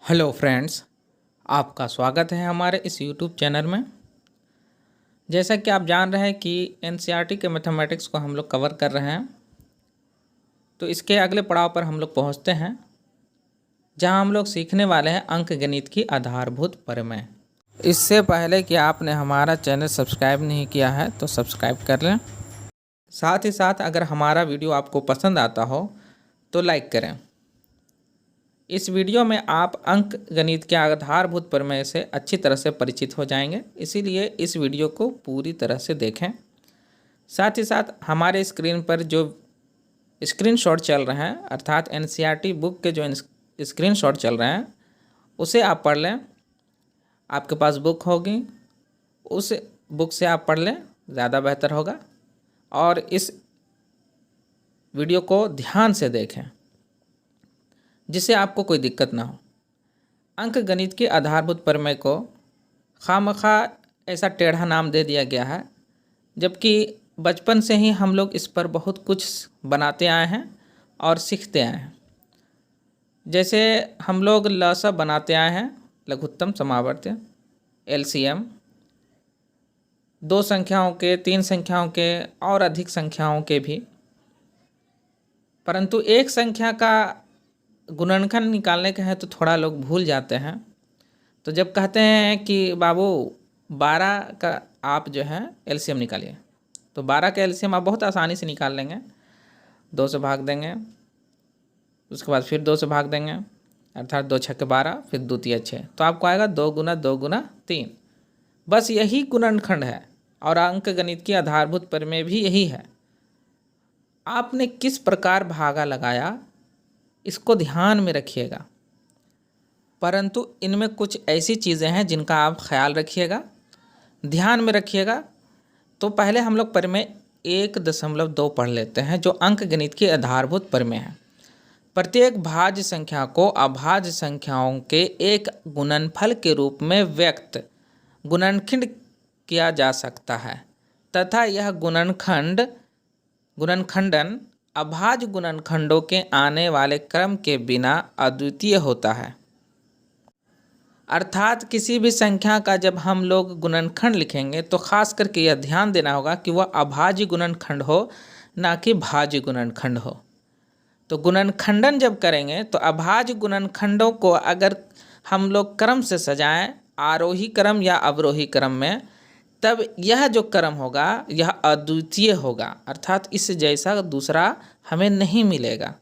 Hello friends, आपका स्वागत है हमारे इस यूट्यूब चैनल में। जैसा कि आप जान रहे हैं कि एनसीईआरटी के मैथमेटिक्स को हम लोग कवर कर रहे हैं, तो इसके अगले पड़ाव पर हम लोग पहुंचते हैं, जहां हम लोग सीखने वाले हैं अंकगणित की आधारभूत प्रमेय। इससे पहले कि आपने हमारा चैनल सब्सक्राइब नहीं किया है तो सब्सक्राइब कर लें। साथ ही साथ अगर हमारा वीडियो आपको पसंद आता हो तो लाइक करें। इस वीडियो में आप अंक गणित के आधारभूत प्रमेय से अच्छी तरह से परिचित हो जाएंगे, इसीलिए इस वीडियो को पूरी तरह से देखें। साथ ही साथ हमारे स्क्रीन पर जो स्क्रीनशॉट चल रहे हैं, अर्थात एनसीईआरटी बुक के जो स्क्रीनशॉट चल रहे हैं, उसे आप पढ़ लें। आपके पास बुक होगी, उस बुक से आप पढ़ लें, ज़्यादा बेहतर होगा। और इस वीडियो को ध्यान से देखें जिससे आपको कोई दिक्कत ना हो। अंक गणित के आधारभूत प्रमेय को खामखा ऐसा टेढ़ा नाम दे दिया गया है, जबकि बचपन से ही हम लोग इस पर बहुत कुछ बनाते आए हैं और सीखते आए हैं। जैसे हम लोग लसा बनाते आए हैं, लघुत्तम समावर्त्य, एलसीएम, 2 संख्याओं के, 3 संख्याओं के और अधिक संख्याओं के भी। परंतु एक संख्या का गुणनखंड निकालने के हैं तो थोड़ा लोग भूल जाते हैं। तो जब कहते हैं कि बाबू 12 का आप जो है एलसीएम निकालिए, तो 12 का एलसीएम आप बहुत आसानी से निकाल लेंगे। 2 से भाग देंगे, उसके बाद फिर 2 से भाग देंगे, अर्थात 2 छक्के 12, फिर द्वितीय 6, तो आपको आएगा 2 गुना 2 गुना 3। बस यही गुणनखंड है और अंक गणित की आधारभूत प्रमेय भी यही है। आपने किस प्रकार भागा लगाया, इसको ध्यान में रखिएगा। परंतु इनमें कुछ ऐसी चीज़ें हैं जिनका आप ख्याल रखिएगा, ध्यान में रखिएगा। तो पहले हम लोग प्रमेय 1.2 पढ़ लेते हैं, जो अंक गणित की आधारभूत प्रमेय है। प्रत्येक भाज्य संख्या को अभाज्य संख्याओं के एक गुणनफल के रूप में व्यक्त गुणनखंड किया जा सकता है तथा यह गुणनखंडन अभाज्य गुणनखंडों के आने वाले क्रम के बिना अद्वितीय होता है। अर्थात किसी भी संख्या का जब हम लोग गुणनखंड लिखेंगे तो खास करके यह ध्यान देना होगा कि वह अभाज्य गुणनखंड हो, ना कि भाज्य गुणनखंड हो। तो गुणनखंडन जब करेंगे तो अभाज्य गुणनखंडों को अगर हम लोग क्रम से सजाएं, आरोही क्रम या अवरोही क्रम में, तब यह जो क्रम होगा यह अद्वितीय होगा, अर्थात इस जैसा दूसरा हमें नहीं मिलेगा।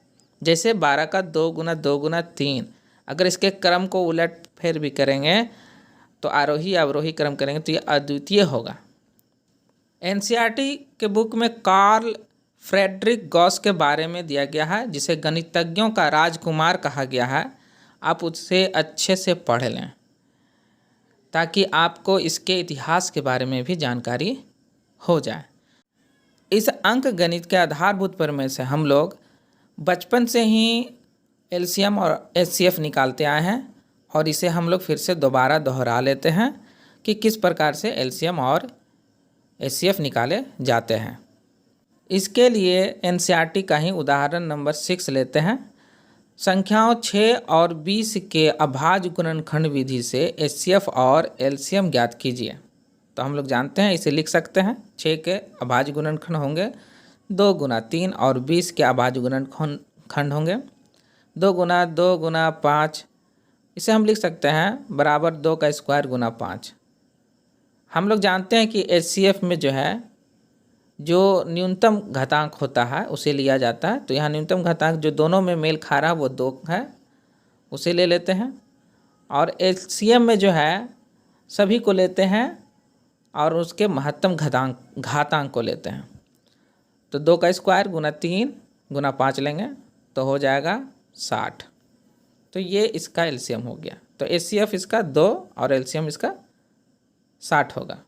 जैसे 12 का 2 गुना 2 गुना 3, अगर इसके क्रम को उलट फेर भी करेंगे तो आरोही अवरोही क्रम करेंगे तो यह अद्वितीय होगा। एनसीईआरटी के बुक में कार्ल फ्रेडरिक गॉस के बारे में दिया गया है, जिसे गणितज्ञों का राजकुमार कहा गया है। आप उससे अच्छे से पढ़ लें ताकि आपको इसके इतिहास के बारे में भी जानकारी हो जाए। इस अंक गणित के आधारभूत प्रमेय से हम लोग बचपन से ही एलसीएम और एचसीएफ निकालते आए हैं, और इसे हम लोग फिर से दोबारा दोहरा लेते हैं कि किस प्रकार से एलसीएम और एचसीएफ निकाले जाते हैं। इसके लिए एनसीईआरटी का ही उदाहरण नंबर 6 लेते हैं। संख्याओं 6 और 20 के अभाज्य गुणनखंड विधि से एचसीएफ और एलसीएम ज्ञात कीजिए। तो हम लोग जानते हैं, इसे लिख सकते हैं। 6 के अभाज्य गुणनखंड होंगे 2 गुना 3 और 20 के अभाज्य गुणनखंड होंगे 2 गुना 2 गुना 5। इसे हम लिख सकते हैं बराबर 2 का स्क्वायर गुना 5। हम लोग जानते हैं कि एचसीएफ में जो है जो न्यूनतम घातांक होता है उसे लिया जाता है। तो यहाँ न्यूनतम घातांक जो दोनों में मेल खा रहा है वो 2 है, उसे ले लेते हैं। और एलसीएम में जो है सभी को लेते हैं और उसके महत्तम घातांक को लेते हैं। तो 2 का स्क्वायर गुना 3 गुना 5 लेंगे तो हो जाएगा 60। तो ये इसका एलसीएम हो गया। तो एचसीएफ इसका 2 और एलसीएम इसका 60 होगा।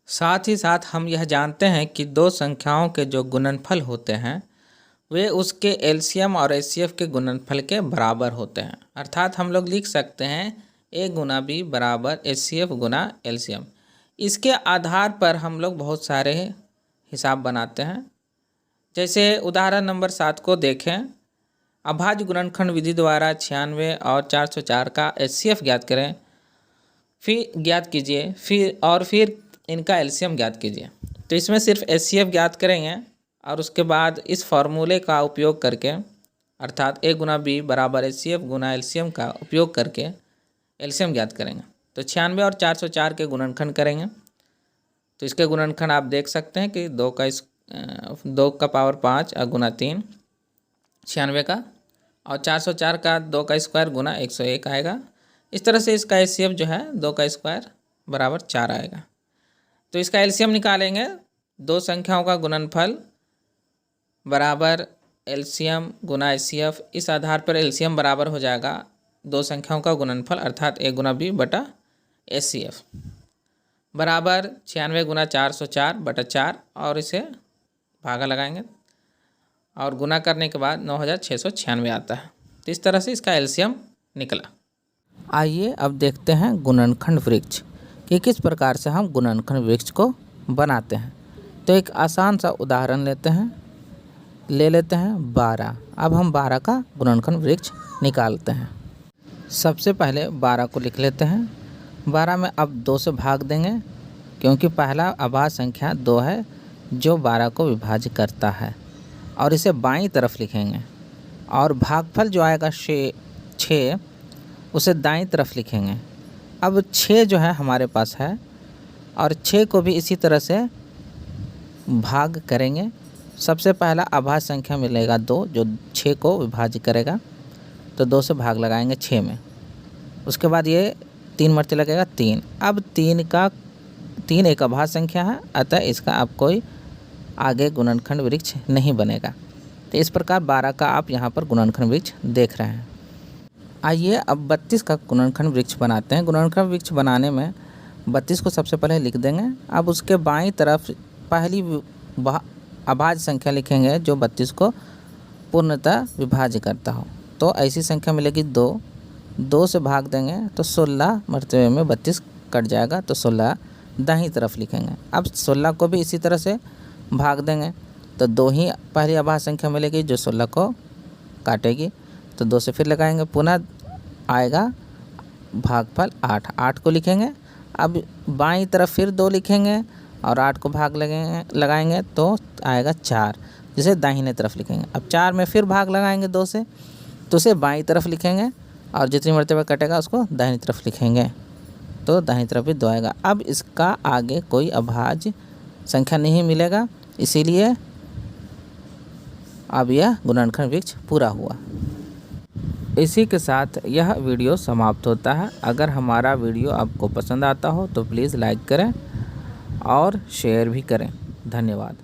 साथ ही साथ हम यह जानते हैं कि 2 संख्याओं के जो गुणनफल होते हैं वे उसके एलसीएम और एचसीएफ के गुणनफल के बराबर होते हैं। अर्थात हम लोग लिख सकते हैं a गुना b बराबर एचसीएफ गुना एलसीएम। इसके आधार पर हम लोग बहुत सारे हिसाब बनाते हैं। जैसे उदाहरण नंबर 7 को देखें अभाज्य गुणनखंड विधि द्वारा 96 और 404 का HCF ज्ञात करें, फिर ज्ञात कीजिए, फिर इनका LCM ज्ञात कीजिए। तो इसमें सिर्फ HCF ज्ञात करेंगे और उसके बाद इस फॉर्मूले का उपयोग करके, अर्थात A गुना B बराबर HCF गुना LCM का उपयोग करके LCM ज्ञात करेंगे। तो 96 और 404 के गुणनखंड करेंगे। तो इसके गुणनखंड आप देख सकते हैं कि 2 का पावर 5 गुना 3 96 का, और 404 का 2 का स्क्वायर गुना 101 आएगा। इस तरह से इसका HCF जो है 2 का स्क्वायर बराबर 4 आएगा। तो इसका LCM निकालेंगे, दो संख्याओं का गुणनफल बराबर LCM गुना HCF। इस आधार पर LCM बराबर हो जाएगा दो संख्याओं का गुणनफल अर्थात A गुना B बटा HCF बराबर 96 गुना 404 बटा 4, और इसे भागा लगाएंगे और गुना करने के बाद 9696 आता है। तो इस तरह से इसका LCM निकला। आइए अब देखते हैं गुणनखंड वृक्ष कि किस प्रकार से हम गुणनखंड वृक्ष को बनाते हैं। तो एक आसान सा उदाहरण ले लेते हैं 12। अब हम 12 का गुणनखंड वृक्ष निकालते हैं। सबसे पहले 12 को लिख लेते हैं। 12 में अब 2 से भाग देंगे क्योंकि पहला अभाज्य संख्या 2 है जो 12 को विभाजित करता है, और इसे बाईं तरफ लिखेंगे, और भागफल जो आएगा 6 उसे दाईं तरफ लिखेंगे। अब 6 जो है हमारे पास है, और 6 को भी इसी तरह से भाग करेंगे। सबसे पहला अभाज्य संख्या मिलेगा 2 जो 6 को विभाजित करेगा, तो 2 से भाग लगाएंगे 6 में। उसके बाद ये 3 मरते लगेगा 3। अब 3 एक अभाज्य संख्या है, अतः इसका अब कोई आगे गुणनखंड वृक्ष नहीं बनेगा। तो इस प्रकार 12 का आप यहाँ पर गुणनखंड वृक्ष देख रहे हैं। आइए अब 32 का गुणनखंड वृक्ष बनाते हैं। गुणनखंड वृक्ष बनाने में 32 को सबसे पहले लिख देंगे। अब उसके बाईं तरफ पहली अभाज्य संख्या लिखेंगे जो 32 को पूर्णतः विभाजित करता हो। तो ऐसी संख्या मिलेगी 2 से भाग देंगे तो 16 मरतबे में 32 कट जाएगा, तो 16 दाहिनी तरफ लिखेंगे। अब 16 को भी इसी तरह से भाग देंगे तो 2 ही पहली अभाज्य संख्या मिलेगी जो 16 को काटेगी, तो 2 से फिर लगाएंगे, पुनः आएगा भागफल 8 को लिखेंगे। अब बाईं तरफ फिर 2 लिखेंगे और 8 को भाग लगाएंगे तो आएगा 4, जिसे दाहिने तरफ लिखेंगे। अब 4 में फिर भाग लगाएंगे 2 से, तो उसे बाईं तरफ लिखेंगे, और जितनी मरतबा कटेगा उसको दाहिनी तरफ लिखेंगे, तो दाहिनी तरफ भी 2 आएगा। अब इसका आगे कोई अभाज्य संख्या नहीं मिलेगा, इसीलिए अब यह गुणनखंड वृक्ष पूरा हुआ। इसी के साथ यह वीडियो समाप्त होता है। अगर हमारा वीडियो आपको पसंद आता हो तो प्लीज़ लाइक करें और शेयर भी करें। धन्यवाद।